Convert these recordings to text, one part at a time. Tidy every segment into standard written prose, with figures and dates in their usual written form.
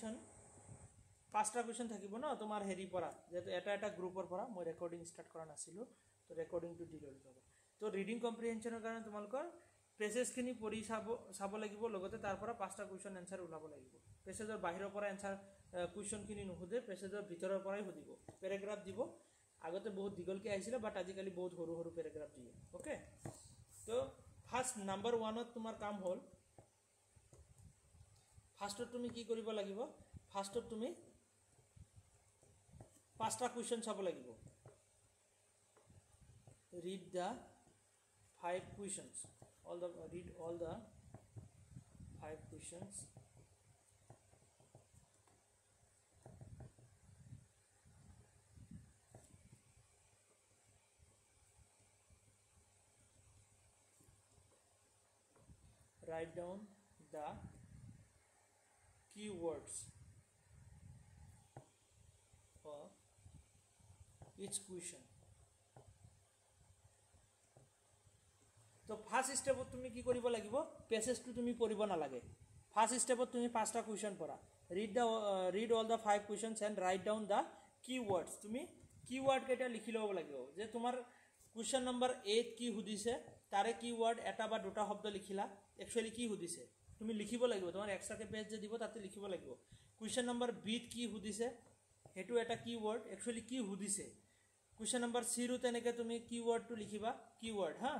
Question 5টা question থাকিব ন তোমাৰ হেৰি পৰা যেটো এটা গ্ৰুপৰ পৰা মই ৰেকৰ্ডিং ষ্টাৰ্ট কৰা নাছিলো তো ৰেকৰ্ডিংটো দি ললো তো ৰিডিং কম্প্ৰিহেনচনৰ কাৰণে তোমালোকৰ পেজেছখিনি পঢ়ি চাব লাগিব লগতে তাৰ পৰা 5টা কুৱেশ্যন আনসাৰ ওলাব লাগিব পেজেছৰ বাহিৰৰ পৰা আনসাৰ কুৱেশ্যনখিনি নুহুদে পেজেছৰ ভিতৰৰ পৰাই সুধিব পেৰাগ্ৰাফ দিব আগতে বহুত দীঘলকৈ আহিছিল বাট আজিকালি বহুত সৰু সৰু পেৰাগ্ৰাফ দিয়ে ওকে তো ফাৰ্স্ট নাম্বাৰ 1ত তোমাৰ কাম হ'ল ফাৰ্স্টত তুমি কি কৰিব লাগিব ফাৰ্স্টত তুমি 5টা কুৱেশ্যন চাব লাগিব read the 5 questions read all the 5 questions write down the keywords for each question তো ফার্স্ট স্টেপত তুমি কি কৰিব লাগিব পেজেছটো তুমি পঢ়িব নালাগে ফাৰ্স্ট স্টেপত তুমি 5টা কুৱেশ্যন পঢ়া read all the 5 questions and write down the keywords তুমি কিওয়ার্ড কেটা লিখি লব লাগিব যে তোমাৰ কুৱেশ্যন নম্বৰ 8 কি সুধিছে তাৰে কিওয়ার্ড এটা বা দুটা শব্দ লিখিলা একচুয়ালি কি সুধিছে তুমি লিখিব লাগিব তোমাৰ এক্সট্ৰাকে পেজ যে দিব তাতে লিখিব লাগিব কুৱেশ্যন নম্বৰ বি কি সুধিছে হেতু এটা কিওয়াৰ্ড একচুয়ালি কি সুধিছে কুৱেশ্যন নম্বৰ সি ৰু তেনেকে তুমি কিওয়াৰ্ডটো লিখিবা কিওয়াৰ্ড হা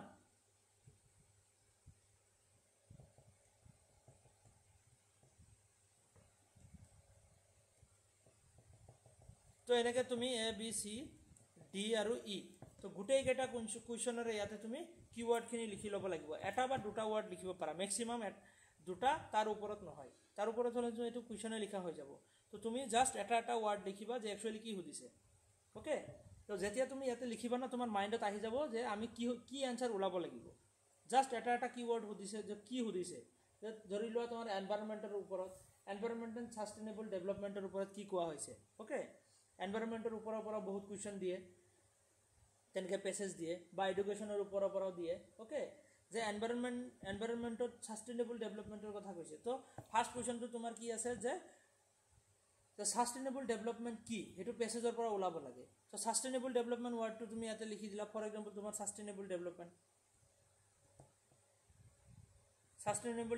তো এনেকে তুমি এ বি সি ডি আৰু ই তো গুটেই কেটা কুৱেশ্যনৰ ইয়াতে তুমি কিওয়াৰ্ডখিনি লিখি লব লাগিব এটা বা দুটা ওয়াৰ্ড লিখিব পাৰা ম্যাক্সিমাম দুটা তাৰ ওপৰত নহয় তাৰ ওপৰত হলে এটো কুৱেশ্যনে লিখা হৈ যাব তো তুমি জাস্ট এটা ওয়ার্ড লিখিবা যে একচুয়ালি কি সুধিছে ওকে তো যেতিয়া তুমি ইয়াতে লিখিবা না তোমাৰ মাইন্ডত আহি যাব যে আমি কি আনসাৰ ওলাব লাগিব জাস্ট এটা কিওয়াৰ্ড সুধিছে যে কি সুধিছে ধৰি লোৱা তোমাৰ এনভায়ৰনমেন্টৰ ওপৰত এনভায়ৰনমেন্ট এণ্ড সাস্টেইনেবল ডেভেলপমেন্টৰ ওপৰত কি কোৱা হৈছে ওকে এনভায়ৰনমেন্টৰ ওপৰৰ পৰা বহুত কুৱেশ্যন দিয়ে তেনেকে পেছেজ দিয়ে বা এডুকেশনৰ ওপৰৰ পৰাও দিয়ে ওকে যে এনভায়ৰনমেন্টত সাস্টেইনেবল ডেভেলপমেন্টৰ কথা কৈছে তো ফাৰ্স্ট কুৱেশ্যনটো তোমাৰ কি আছে যে the sustainable development কি হেতু পেছেজৰ পৰা ওলাব লাগে তো sustainable development ওয়াৰ্ডটো তুমি ইয়াতে লিখি দিলা ফৰ এক্সাম্পল তোমাৰ sustainable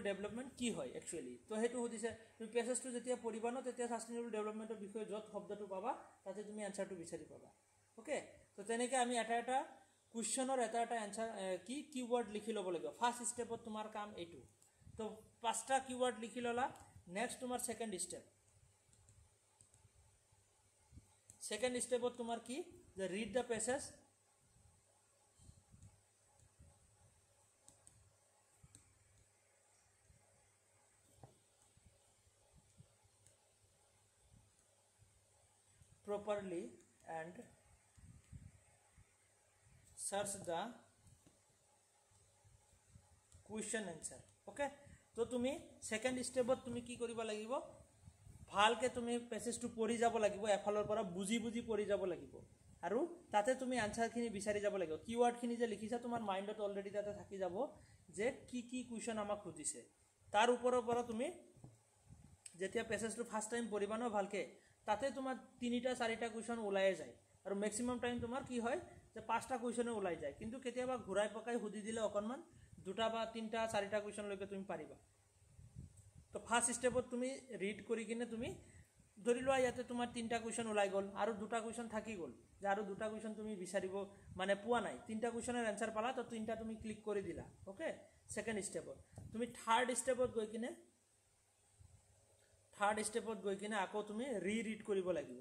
development কি হয় একচুয়ালি তো হেতু সুধিছে তুমি পেছেজটো যেতিয়া পঢ়িবা ন তেতিয়া sustainable developmentৰ বিষয়ে যত শব্দটো পাবা তাতে তুমি আনসাৰটো বিচাৰি পাবা ওকে তো তেনেকে আমি এটা কুৱেশ্যনৰ এটা আনসাৰ কি কিওয়াৰ্ড লিখি লব লাগিব ফাৰ্স্ট স্টেপত তোমাৰ কাম এইটো তো 5টা কিওয়াৰ্ড লিখি ললা নেক্সট তোমাৰ সেকেন্ড স্টেপত তোমাৰ কি যে read the passage properly and search the question answer okay তো তুমি সেকেন্ড স্টেপত তুমি কি কৰিব লাগিব ভালকে তুমি পেছেজটো পঢ়ি যাব লাগিব এফালৰ পৰা বুজি পঢ়ি যাব লাগিব আৰু তাতে তুমি আনসাৰখিনি বিচাৰি যাব লাগিব কিওয়াৰ্ডখিনি যে লিখিছা তোমাৰ মাইন্ডত অলৰেডি তাতে থাকি যাব যে কি কুৱেশ্যন আমাক সুধিছে তাৰ ওপৰৰ পৰা তুমি যেতিয়া পেছেজটো ফাৰ্স্ট টাইম পঢ়িবা ন ভালকে তাতে তোমাৰ 3টা 4টা কুৱেশ্যন ওলাই যায় আৰু ম্যাক্সিমাম টাইম তোমাৰ কি হয় যে 5টা কুৱেশ্যনে ওলাই যায় কিন্তু কেতিয়াবা ঘুৰাই পকাই সুধি দিলে অকনমান দুটা বা 3টা 4টা কুৱেশ্যন লৈকে তুমি পাৰিবা তো ফাৰ্স্ট স্টেপত তুমি ৰিড কৰি কিনে তুমি ধৰি লোৱা ইয়াতে তোমাৰ 3টা কুৱেশ্যন ওলাই গল আৰু দুটা কুৱেশ্যন থাকি গল যে আৰু দুটা কুৱেশ্যন তুমি বিচাৰিব মানে পোৱা নাই 3টা কুৱেশ্যনৰ আনসাৰ পালা তো 3টা তুমি ক্লিক কৰি দিলা ওকে সেকেন্ড স্টেপত তুমি থাৰ্ড স্টেপত গৈ কিনে আকৌ তুমি ৰিড কৰিব লাগিব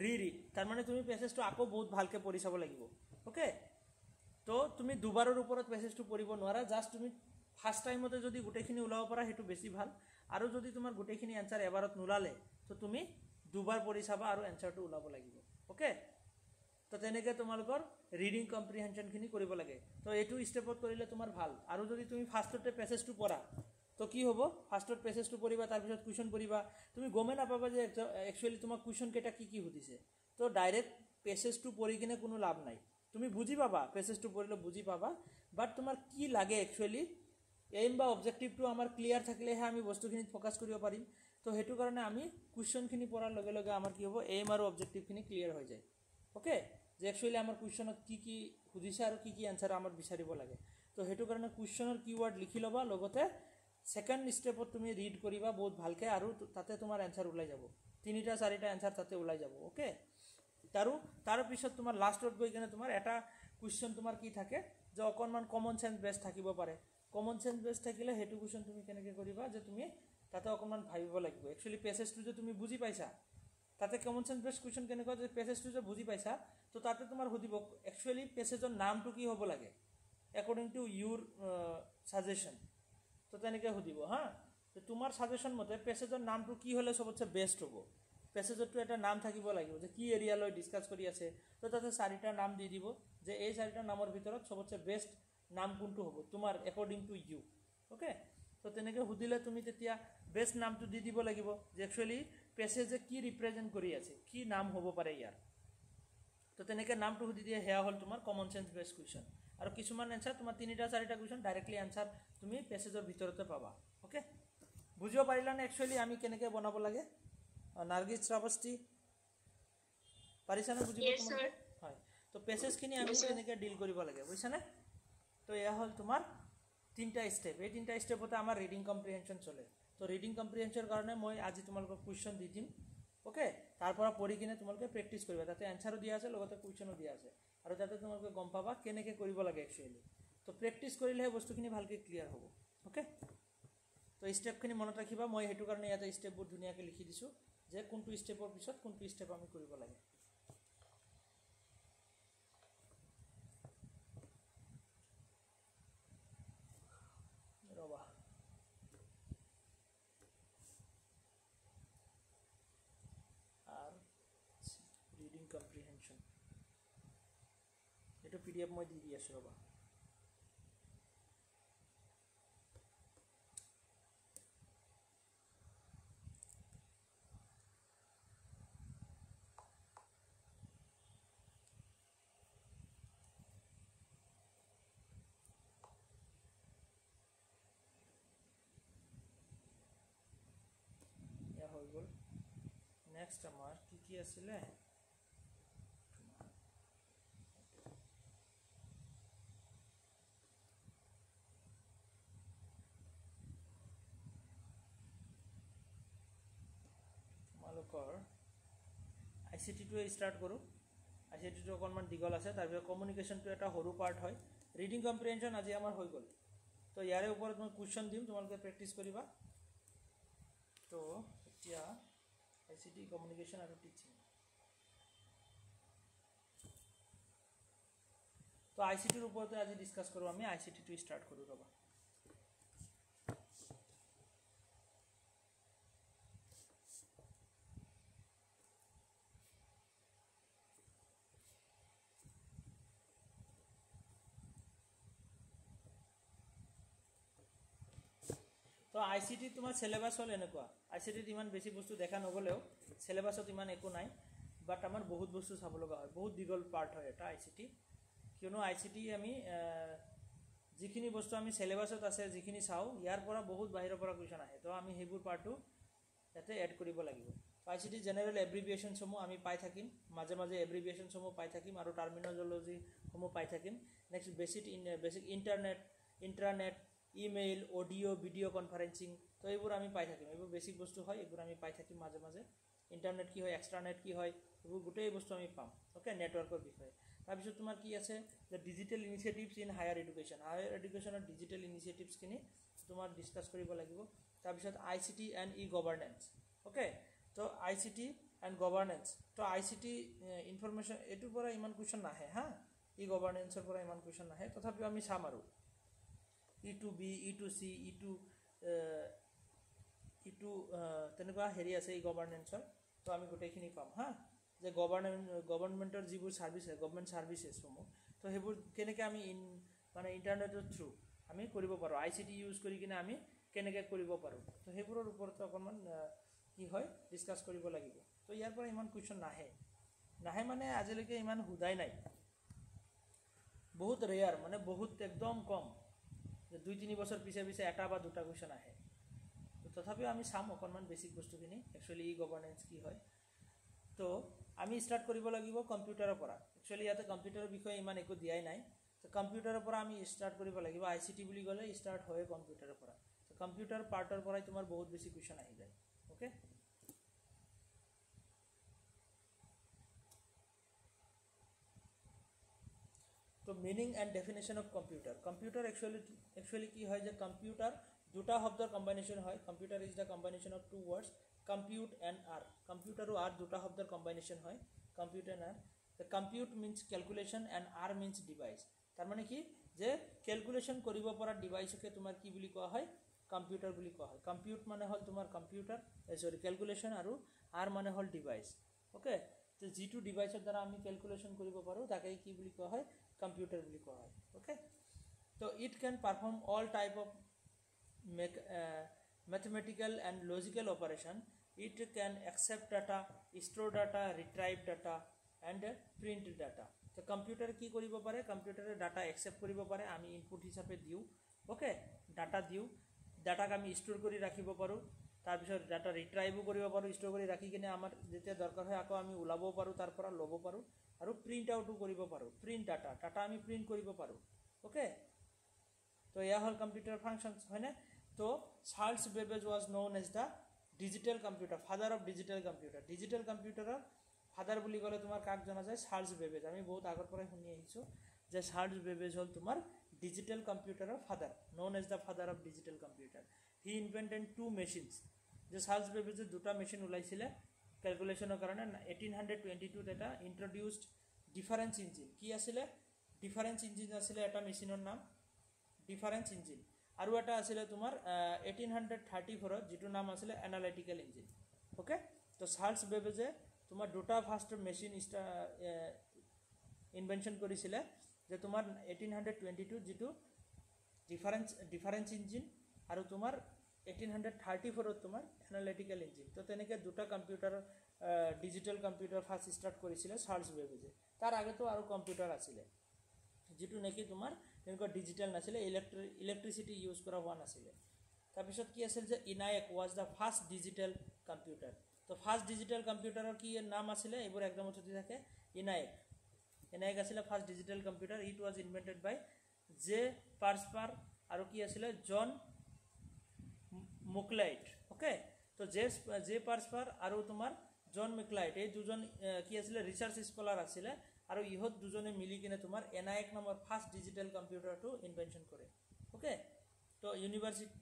ৰিড তাৰ মানে তুমি পেছেজটো আকৌ বহুত ভালকে পঢ়ি চাব লাগিব ওকে তো তুমি দুবাৰৰ ওপৰত পেছেজটো পঢ়িব নোৱাৰা জাস্ট তুমি ফাৰ্স্ট টাইমতে যদি গুটেখিনি ওলাব পাৰা হেতু বেছি ভাল আৰু যদি তোমাৰ গুটেখিনি আনসাৰ এবাৰত নোলালে তো তুমি দুবাৰ পঢ়ি চাবা আৰু আনসাৰটো ওলাব লাগিব ওকে তো তেনেকে তোমালোকৰ ৰিডিং কম্প্ৰিহেনচনখিনি কৰিব লাগে তো এইটো স্টেপত কৰিলে তোমাৰ ভাল আৰু যদি তুমি ফাৰ্স্টতে পেছেজটো পঢ়া তো কি হ'ব ফাৰ্স্টত পেছেজটো পঢ়িবা তাৰ পিছত কুৱেশ্যন পঢ়িবা তুমি গমে নাপাবা যে একচুয়ালি তোমাক কুৱেশ্যন কেটা কি সুধিছে তো ডাইৰেক্ট পেছেজটো পঢ়ি কিনে কোনো লাভ নাই তুমি বুজি পাবা পেছেজটো পঢ়িলে বুজি পাবা বাট তোমাৰ কি লাগে একচুয়ালি এইম বা অবজেক্টিভটো আমাৰ ক্লিয়াৰ থাকিলেহে আমি বস্তুখিনিত ফ'কাছ কৰিব পাৰিম তো সেইটো কাৰণে আমি কুৱেশ্যনখিনি পঢ়াৰ লগে লগে আমাৰ কি হ'ব এইম আৰু অবজেক্টিভখিনি ক্লিয়াৰ হৈ যায় অ'কে যে একচুৱেলি আমাৰ কুৱেশ্যনত কি সুধিছে আৰু কি এনচাৰ আমাৰ বিচাৰিব লাগে তো সেইটো কাৰণে কুৱেশ্যনৰ কিৱৰ্ড লিখি ল'বা লগতে সেকেন্ড স্টেপত তুমি ৰিড কৰিবা বহুত ভালকৈ আৰু তাতে তোমাৰ এনচাৰ ওলাই যাব 3-4টা এনচাৰ তাতে ওলাই যাব অ'কে আৰু তাৰপিছত তোমাৰ লাষ্টত গৈ কিনে তোমাৰ এটা কুৱেশ্যন তোমাৰ কি থাকে যে অকণমান কমন চেন্স বেছ থাকিব পাৰে কমন চেন্স বেছ থাকিলে সেইটো কুৱেশ্যন তুমি কেনেকৈ কৰিবা যে তুমি তাতে অকণমান ভাবিব লাগিব একচুৱেলি পেছেজটো যে তুমি বুজি পাইছা তাতে কমন চেন্স বেছ কুৱেশ্যন কেনেকুৱা যে পেছেজটো যে বুজি পাইছা তো তাতে তোমাৰ সুধিব একচুৱেলি পেছেজৰ নামটো কি হ'ব লাগে একৰ্ডিং টু ইউৰ ছাজেশ্যন তো তেনেকৈ সুধিব হা তো তোমাৰ ছাজেশ্যন মতে পেছেজৰ নামটো কি হ'লে চবতছে বেষ্ট হ'ব পেছেজৰটো এটা নাম থাকিব লাগিব যে কি এৰিয়ালৈ ডিছকাছ কৰি আছে তো তাতে 4টা নাম দি দিব যে এই 4টা নামৰ ভিতৰত চবতছে বেষ্ট নাম কোনটো হ'ব তোমাৰ একৰ্ডিং টু ইউ অ'কে তো তেনেকৈ সুধিলে তুমি তেতিয়া বেষ্ট নামটো দি দিব লাগিব যে একচুৱেলি পেছেজে কি ৰিপ্ৰেজেণ্ট কৰি আছে কি নাম হ'ব পাৰে ইয়াৰ তো তেনেকৈ নামটো সুধি দিয়ে সেয়া হ'ল তোমাৰ কমন চেন্স বেছ কুৱেশ্যন আৰু কিছুমান এনচাৰ তোমাৰ 3-4টা কুৱেশ্যন ডাইৰেক্টলি এনচাৰ তুমি পেছেজৰ ভিতৰতে পাবা অ'কে বুজিব পাৰিলানে একচুৱেলি আমি কেনেকৈ বনাব লাগে নাৰ্গিছ শ্ৰাৱস্তি পাৰিছানে বুজিব তোমালোকে হয় তো পেছেজখিনি আমি কেনেকৈ ডিল কৰিব লাগে বুজিছানে তো এয়া হ'ল তোমাৰ 3টা ষ্টেপ এই 3টা ষ্টেপতে আমাৰ ৰিডিং কম্প্ৰিহেনশ্যন চলে তো ৰিডিং কম্প্ৰিহেনশ্যনৰ কাৰণে মই আজি তোমালোকক কুৱেশ্যন দি দিম অ'কে তাৰ পৰা পঢ়ি কিনে তোমালোকে প্ৰেক্টিছ কৰিবা তাতে এনচাৰো দিয়া আছে লগতে কুৱেশ্যনো দিয়া আছে আৰু তাতে তোমালোকে গম পাবা কেনেকৈ কৰিব লাগে একচুৱেলি তো প্ৰেক্টিছ কৰিলেহে বস্তুখিনি ভালকৈ ক্লিয়াৰ হ'ব অ'কে তো ষ্টেপখিনি মনত ৰাখিবা মই সেইটো কাৰণে ইয়াতে ষ্টেপবোৰ ধুনীয়াকৈ লিখি দিছোঁ যে কোনটো ষ্টেপৰ পিছত কোনটো ষ্টেপ আমি কৰিব লাগে ৰবা আৰু ৰিডিং কম্প্ৰিহেনশ্যন এইটো PDF মই দি আছোঁ ৰবা হৈ গ'ল নেক্সট আমাৰ কি আছিলে তোমালোকৰ ICT-টোৱে ষ্টাৰ্ট কৰোঁ ICT-টো অকণমান দীঘল আছে তাৰপিছত কমিউনিকেশ্যনটো এটা সৰু পাৰ্ট হয় ৰিডিং কম্প্ৰিহেনশ্যন আজি আমাৰ হৈ গ'ল তো ইয়াৰে ওপৰত মই কুৱেশ্যন দিম তোমালোকে প্ৰেক্টিছ কৰিবা তো এতিয়া ICT কমিউনিকেশ্যন আৰু টিচিং তো ICT-ৰ ওপৰতে আজি ডিছকাছ কৰোঁ আমি ICT-টো ষ্টাৰ্ট কৰোঁ ৰ'বা তো ICT তোমাৰ চিলেবাছ হ'ল এনেকুৱা ICT-ত ইমান বেছি বস্তু দেখা নগ'লেও চিলেবাছত ইমান একো নাই বাট আমাৰ বহুত বস্তু চাব লগা হয় বহুত দীঘল পাৰ্ট হয় এটা ICT কিয়নো ICT আমি যিখিনি বস্তু আমি চিলেবাছত আছে যিখিনি চাওঁ ইয়াৰ পৰা বহুত বাহিৰৰ পৰা কুৱেশ্যন আহে তো আমি সেইবোৰ পাৰ্টটো ইয়াতে এড কৰিব লাগিব ICT জেনেৰেল এব্ৰিভিয়েশ্যনসমূহ আমি পাই থাকিম মাজে মাজে এব্ৰিভিয়েশ্যনসমূহ পাই থাকিম আৰু টাৰ্মিনলজিসমূহ পাই থাকিম next basic internet email audio' video' conferencing তো এইবোৰ আমি পাই থাকিম এইবোৰ বেছিক বস্তু হয় এইবোৰ আমি পাই থাকিম মাজে মাজে ইণ্টাৰনেট কি হয় এক্সট্ৰানেট কি হয় এইবোৰ গোটেই বস্তু আমি পাম অ'কে নেটৱৰ্কৰ বিষয়ে তাৰপিছত তোমাৰ কি আছে যে ডিজিটেল ইনিচিয়েটিভছ ইন হায়াৰ এডুকেশ্যনৰ ডিজিটেল ইনিচিয়েটিভছখিনি তোমাৰ ডিছকাছ কৰিব লাগিব তাৰপিছত ICT এণ্ড গভাৰ্নেন্স অ'কে তো ICT এণ্ড গভাৰ্নেন্স তো ICT ইনফৰমেশ্যন এইটোৰ পৰা ইমান কুৱেশ্যন নাহে হা গভাৰ্নেন্সৰ পৰা ইমান কুৱেশ্যন নাহে তথাপিও আমি চাম আৰু E2B E2C E2 তেনেকুৱা হেৰি আছে গভাৰ্নেন্সৰ তো আমি গোটেইখিনি পাম হা যে গভৰ্ণমেণ্টৰ যিবোৰ ছাৰ্ভিচ গভৰ্ণমেণ্ট ছাৰ্ভিচেছসমূহ তো সেইবোৰ কেনেকৈ আমি মানে ইণ্টাৰনেটৰ থ্ৰু আমি কৰিব পাৰোঁ ICT ইউজ কৰি কিনে আমি কেনেকৈ কৰিব পাৰোঁ তো সেইবোৰৰ ওপৰত অকণমান কি হয় ডিছকাছ কৰিব লাগিব তো ইয়াৰ পৰা ইমান কুৱেশ্যন নাহে মানে আজিলৈকে ইমান সোধাই নাই বহুত ৰেয়াৰ মানে বহুত একদম কম যে 2-3 বছৰ পিছে পিছে এটা বা দুটা কুৱেশ্যন আহে তথাপিও আমি চাম অকণমান বেছিক বস্তুখিনি একচুৱেলি ই গভৰ্নেন্স কি হয় তো আমি ষ্টাৰ্ট কৰিব লাগিব কম্পিউটাৰৰ পৰা একচুৱেলি ইয়াতে কম্পিউটাৰৰ বিষয়ে ইমান একো দিয়াই নাই তো কম্পিউটাৰৰ পৰা আমি ষ্টাৰ্ট কৰিব লাগিব ICT বুলি ক'লে ষ্টাৰ্ট হয় কম্পিউটাৰৰ পৰা তো কম্পিউটাৰ পাৰ্টৰ পৰাই তোমাৰ বহুত বেছি কুৱেশ্যন আহি যায় ওকে তো meaning and definition of computer computer actually কি হয় যে কম্পিউটাৰ দুটা শব্দৰ কম্বাইনেশ্যন হয় computer is the combination of two words compute and er computer আৰু আৰ দুটা শব্দৰ কম্বাইনেশ্যন হয় compute and er the compute means calculation and er means device তাৰমানে কি যে কেলকুলেশ্যন কৰিব পৰা ডিভাইচকে তোমাৰ কি বুলি কোৱা হয় কম্পিউটাৰ বুলি কোৱা হয় কম্পিউট মানে হ'ল তোমাৰ কম্পিউটাৰ কেলকুলেশ্যন আৰু আৰ মানে হ'ল ডিভাইচ ওকে তো যিটো ডিভাইচৰ দ্বাৰা আমি কেলকুলেশ্যন কৰিব পাৰোঁ তাকে কি বুলি কোৱা হয় কম্পিউটাৰ বুলি কোৱা হয় ওকে তো it can perform all type of mathematical and logical operation it can accept data store data retrieve data and print data তো কম্পিউটাৰ কি কৰিব পাৰে কম্পিউটাৰে ডাটা একসেপ্ট কৰিব পাৰে আমি ইনপুট হিচাপে দিওঁ ওকে ডাটা দিওঁ ডাটাক আমি ষ্ট'ৰ কৰি ৰাখিব পাৰোঁ তাৰপিছত ডাটা ৰিট্ৰাইভো কৰিব পাৰোঁ ষ্ট'ৰ কৰি ৰাখি কিনে আমাৰ যেতিয়া দৰকাৰ হয় আকৌ আমি ওলাব পাৰোঁ তাৰ পৰা ল'ব পাৰোঁ আৰু প্ৰিণ্ট আউটো কৰিব পাৰোঁ প্ৰিণ্ট ডাটা আমি প্ৰিণ্ট কৰিব পাৰোঁ ওকে তো এয়া হ'ল কম্পিউটাৰ ফাংচনছ হয়নে তো Charles Babbage was known as the digital computer father of digital কম্পিউটাৰৰ ফাদাৰ বুলি ক'লে তোমাৰ কাক জনা যায় চাৰ্লছ বেবেজ আমি বহুত আগৰ পৰাই শুনি আহিছোঁ যে চাৰ্লছ বেবেজ হ'ল তোমাৰ ডিজিটেল কম্পিউটাৰৰ father known as the father of digital computer he invented two machines যে চাৰ্লছ বেবেজে দুটা মেচিন ওলাইছিলে কেলকুলেশ্যনৰ কাৰণে 1822 এটা ইন্ট্ৰডিউচড ডিফাৰেঞ্চ ইঞ্জিন কি আছিলে ডিফাৰেঞ্চ ইঞ্জিন আছিলে এটা মেচিনৰ নাম ডিফাৰেঞ্চ ইঞ্জিন আৰু এটা আছিলে তোমাৰ 1834 যিটো নাম আছিলে এনালাইটিকেল ইঞ্জিন ওকে তো চাৰ্লছ বেবেজে তোমাৰ দুটা ফাৰ্ষ্ট মেচিন ইনভেনশ্যন কৰিছিলে যে তোমাৰ 1822 যিটো ডিফাৰেঞ্চ ইঞ্জিন আৰু তোমাৰ 1834 তোমাৰ এনালাইটিকেল ইঞ্জিন তো তেনেকৈ দুটা computer digital computer first start কৰিছিলে চাৰ্লছ বেবেজে তাৰ আগেতো আৰু কম্পিউটাৰ আছিলে যিটো নেকি তোমাৰ তেনেকুৱা ডিজিটেল নাছিলে ইলেক্ট্ৰিচিটি ইউজ কৰা হোৱা নাছিলে তাৰপিছত কি আছিল যে ENIAC was the first digital computer তো ফাৰ্ষ্ট ডিজিটেল কম্পিউটাৰৰ কি নাম আছিলে এইবোৰ একদম উঠি থাকে ইনায়েক আছিলে first digital computer it was invented by J Presper আৰু কি আছিলে জন মুকলাইট ওকে তো জে পাৰ্চপাৰ আৰু তোমাৰ জন মুকলাইট এই দুজন কি আছিলে ৰিচাৰ্চ স্কলাৰ আছিলে আৰু ইহঁত দুজনে মিলি কিনে তোমাৰ এনায়েক নামৰ ফাৰ্ষ্ট ডিজিটেল কম্পিউটাৰটো ইনভেনশ্যন কৰে ওকে তো ইউনিভাৰ্চিটি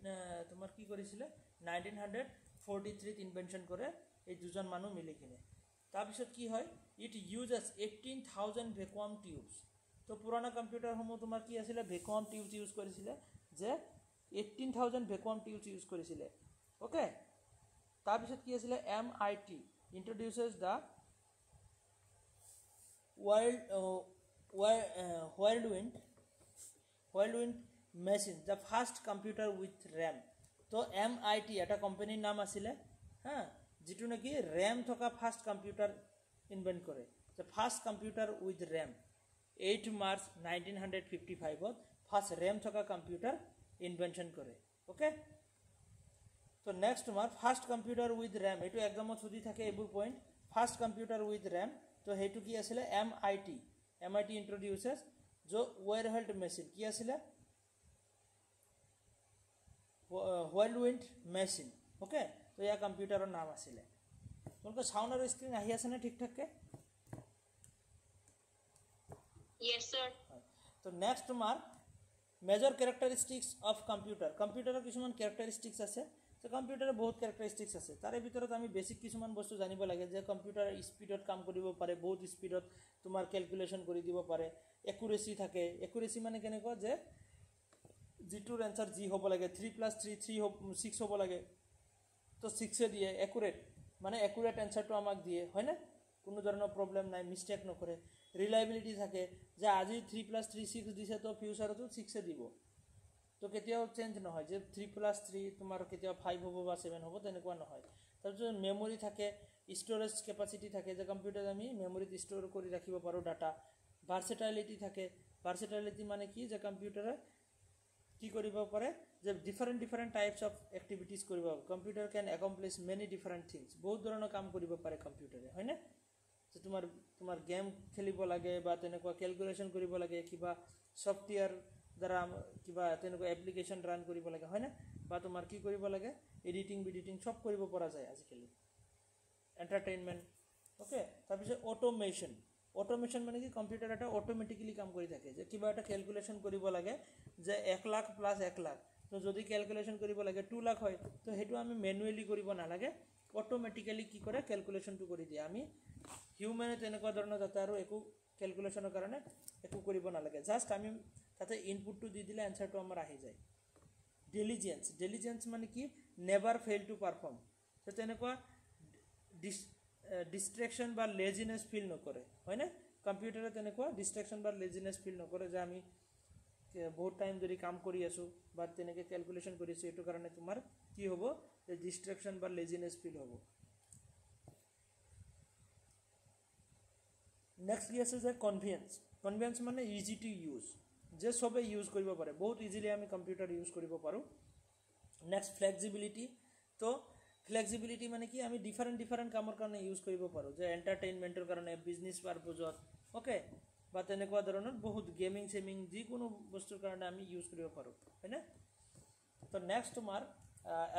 তোমাৰ কি কৰিছিলে 1943 ইনভেনশ্যন কৰে এই দুজন মানুহ মিলি কিনে তাৰপিছত কি হয় ইট ইউজেছ 18,000 ভেকুৱাম টিউবছ তো পুৰণা কম্পিউটাৰসমূহ তোমাৰ কি আছিলে ভেকুৱাম টিউবছ ইউজ কৰিছিলে যে 18,000 ভেকুৱাম টিউবছ ইউজ কৰিছিলে ওকে তাৰপিছত কি আছিলে MIT introduces the whirlwind machine the first computer with RAM তো MIT এটা কোম্পানীৰ নাম আছিলে হা যেটো নাকি RAM থকা ফাৰ্ষ্ট কম্পিউটাৰ ইনভেন্ট কৰে the first computer with RAM 8 March 1955 first RAM থকা কম্পিউটাৰ ইনভেনশ্যন কৰে ওকে তো নেক্সট তোমাৰ ফাৰ্ষ্ট কম্পিউটাৰ উইথ RAM এইটো একদমত সুধি থাকে এইবোৰ point first computer with RAM তো সেইটো কি আছিলে MIT ইন্ট্ৰডিউচেছ जो whirlwind মেচিন কি আছিলে whirlwind মেচিন ওকে তো ইয়া কম্পিউটাৰৰ নাম আছিলে তোমালোকৰ সাউণ্ড আৰু স্ক্ৰীন আহি আছে নে ঠিক ঠাককে Yes, sir. তো নেক্সট তোমাৰ মেজৰ কেৰেক্টাৰিষ্টিক্স অফ কম্পিউটাৰৰ কিছুমান কেৰেক্টাৰিষ্টিক্স আছে তো কম্পিউটাৰৰ বহুত কেৰেক্টাৰিষ্টিক্স আছে তাৰে ভিতৰত আমি বেছিক কিছুমান বস্তু জানিব লাগে যে কম্পিউটাৰ স্পীডত কাম কৰিব পাৰে বহুত স্পীডত তোমাৰ কেলকুলেশ্যন কৰি দিব পাৰে একুৰেচি থাকে একুৰেচি মানে কেনেকুৱা যে যিটোৰ এনচাৰ যি হ'ব লাগে 3 + 3 6 হ'ব লাগে তো 6 দিয়ে একুৰেট মানে একুৰেট এনচাৰটো আমাক দিয়ে হয়নে কোনো ধৰণৰ প্ৰব্লেম নাই মিষ্টেক নকৰে ৰিলায়েবিলিটি থাকে যে আজি 3 + 3 6 দিছে তো ফিউচাৰতো 6 দিব তো কেতিয়াও চেঞ্জ নহয় যে 3 + 3 তোমাৰ কেতিয়াও 5 হ'ব বা 7 হ'ব তেনেকুৱা নহয় তাৰপিছত মেমৰি থাকে ষ্ট'ৰেজ কেপাচিটি থাকে যে কম্পিউটাৰ আমি মেমৰিত ষ্ট'ৰ কৰি ৰাখিব পাৰোঁ ডাটা ভাৰ্চেটাইলিটি থাকে ভাৰ্চেটাইলিটি মানে কি যে কম্পিউটাৰে কি কৰিব পাৰে যে ডিফাৰেণ্ট টাইপছ অফ এক্টিভিটিজ কৰিব পাৰে কম্পিউটাৰ কেন একমপ্লিছ মেনি ডিফাৰেণ্ট থিংছ বহুত ধৰণৰ কাম কৰিব পাৰে কম্পিউটাৰে হয়নে যে তোমাৰ গেম খেলিব লাগে বা তেনেকুৱা কেলকুলেশ্যন কৰিব লাগে কিবা ছফ্টৱেৰ দ্বাৰা কিবা তেনেকুৱা এপ্লিকেশ্যন ৰান কৰিব লাগে হয়নে বা তোমাৰ কি কৰিব লাগে এডিটিং চব কৰিব পৰা যায় আজিকালি এণ্টাৰটেইনমেণ্ট ওকে তাৰপিছত অটোমেশ্যন মানে কি কম্পিউটাৰ এটা অটোমেটিকেলি কাম কৰি থাকে যে কিবা এটা কেলকুলেশ্যন কৰিব লাগে যে 1 লাখ প্লাছ 1 লাখ তো যদি কেলকুলেশ্যন কৰিব লাগে 2 লাখ হয় তো সেইটো আমি মেনুৱেলি কৰিব নালাগে অটোমেটিকেলি কি কৰে কেলকুলেশ্যনটো কৰি দিয়ে আমি হিউমেনে তেনেকুৱা ধৰণৰ যাতে আৰু একো কেলকুলেশ্যনৰ কাৰণে একো কৰিব নালাগে জাষ্ট আমি তাতে ইনপুটটো দি দিলে এনসাৰটো আমাৰ আহি যায় ডিলিজেন্স মানে কি নেভাৰ ফেইল টু পাৰফৰ্ম তো তেনেকুৱা ডিষ্ট্ৰেকশ্যন বা লেজিনেছ ফিল নকৰে হয়নে কম্পিউটাৰে তেনেকুৱা ডিষ্ট্ৰেকশ্যন বা লেজিনেছ ফিল নকৰে যে আমি বহুত টাইম ধৰি কাম কৰি আছোঁ বা তেনেকৈ কেলকুলেশ্যন কৰিছোঁ এইটো কাৰণে তোমাৰ কি হ'ব যে ডিষ্ট্ৰেকশ্যন বা লেজিনেছ ফিল হ'ব নেক্সট কি আছে যে কনভিয়েন্স মানে ইজি টু ইউজ যে সবে ইউজ কৰিব পাৰে বহুত ইজিলি আমি কম্পিউটাৰ ইউজ কৰিব পাৰোঁ নেক্সট ফ্লেক্সিবিলিটি তো ফ্লেক্সিবিলিটি মানে কি আমি ডিফাৰেণ্ট কামৰ কাৰণে ইউজ কৰিব পাৰোঁ যে এণ্টাৰটেইনমেণ্টৰ কাৰণে বিজনেছ পাৰপজত ওকে বা তেনেকুৱা ধৰণৰ বহুত গেমিং যিকোনো বস্তুৰ কাৰণে আমি ইউজ কৰিব পাৰোঁ হয়নে তো নেক্সট তোমাৰ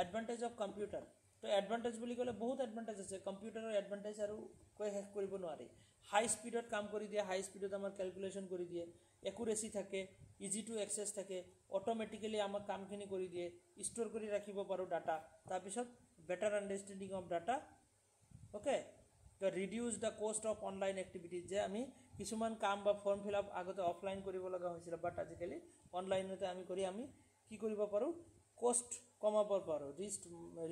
এডভান্টেজ অফ কম্পিউটাৰ তো এডভান্টেজ বুলি ক'লে বহুত এডভান্টেজ আছে কম্পিউটাৰৰ এডভান্টেজ আৰু কৈ শেষ কৰিব নোৱাৰি হাই স্পীডত কাম কৰি দিয়ে হাই স্পীডত আমাৰ কেলকুলেশ্যন কৰি দিয়ে একুৰেচি থাকে ইজি টু এক্সেছ থাকে অটোমেটিকেলি আমাক কামখিনি কৰি দিয়ে ষ্ট'ৰ কৰি ৰাখিব পাৰোঁ ডাটা তাৰপিছত better understanding of data okay তো reduce the cost of online activities যে আমি কিছুমান কাম বা ফৰ্ম ফিল আপ আগতে অফলাইন কৰিব লগা হৈছিলে বাট আজিকালি অনলাইনতে আমি কৰি আমি কি কৰিব পাৰোঁ কষ্ট কমাব পাৰোঁ